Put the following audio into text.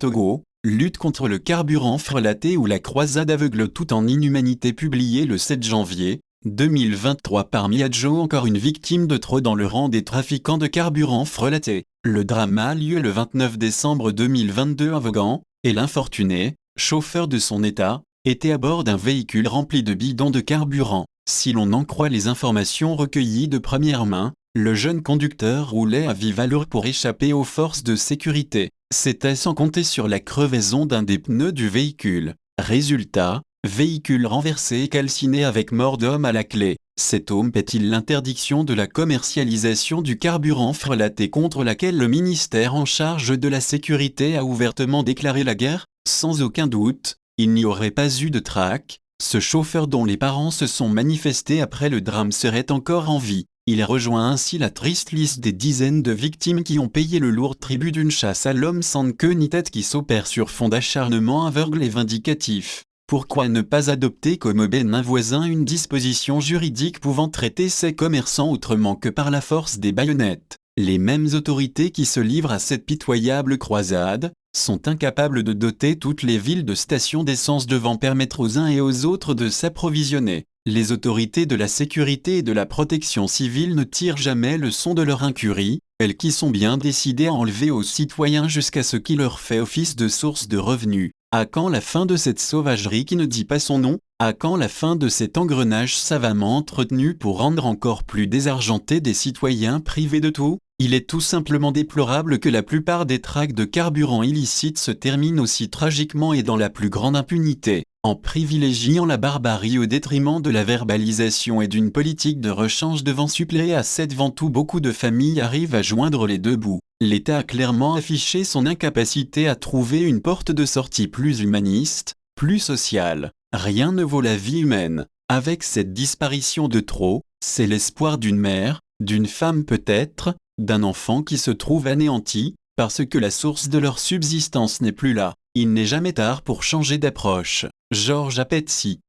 Togo, lutte contre le carburant frelaté ou la croisade aveugle tout en inhumanité publié le 7 janvier 2023 par Miadjo, encore une victime de trop dans le rang des trafiquants de carburant frelaté. Le drame a lieu le 29 décembre 2022 à Vaughan, et l'infortuné, chauffeur de son état, était à bord d'un véhicule rempli de bidons de carburant. Si l'on en croit les informations recueillies de première main, le jeune conducteur roulait à vive allure pour échapper aux forces de sécurité. C'était sans compter sur la crevaison d'un des pneus du véhicule. Résultat, véhicule renversé et calciné avec mort d'homme à la clé. Cet homme paie-t-il l'interdiction de la commercialisation du carburant frelaté contre laquelle le ministère en charge de la sécurité a ouvertement déclaré la guerre? Sans aucun doute, il n'y aurait pas eu de traque. Ce chauffeur dont les parents se sont manifestés après le drame serait encore en vie. Il rejoint ainsi la triste liste des dizaines de victimes qui ont payé le lourd tribut d'une chasse à l'homme sans queue ni tête qui s'opère sur fond d'acharnement aveugle et vindicatif. Pourquoi ne pas adopter comme bénin voisin une disposition juridique pouvant traiter ces commerçants autrement que par la force des baïonnettes? Les mêmes autorités qui se livrent à cette pitoyable croisade sont incapables de doter toutes les villes de stations d'essence devant permettre aux uns et aux autres de s'approvisionner. Les autorités de la sécurité et de la protection civile ne tirent jamais le son de leur incurie, elles qui sont bien décidées à enlever aux citoyens jusqu'à ce qui leur fait office de source de revenus. À quand la fin de cette sauvagerie qui ne dit pas son nom? À quand la fin de cet engrenage savamment entretenu pour rendre encore plus désargentés des citoyens privés de tout? Il est tout simplement déplorable que la plupart des traques de carburant illicites se terminent aussi tragiquement et dans la plus grande impunité, en privilégiant la barbarie au détriment de la verbalisation et d'une politique de rechange devant suppléer à cette vente où beaucoup de familles arrivent à joindre les deux bouts. L'État a clairement affiché son incapacité à trouver une porte de sortie plus humaniste, plus sociale. Rien ne vaut la vie humaine. Avec cette disparition de trop, c'est l'espoir d'une mère, d'une femme peut-être, d'un enfant qui se trouve anéanti, parce que la source de leur subsistance n'est plus là. Il n'est jamais tard pour changer d'approche. Georges Apetsi.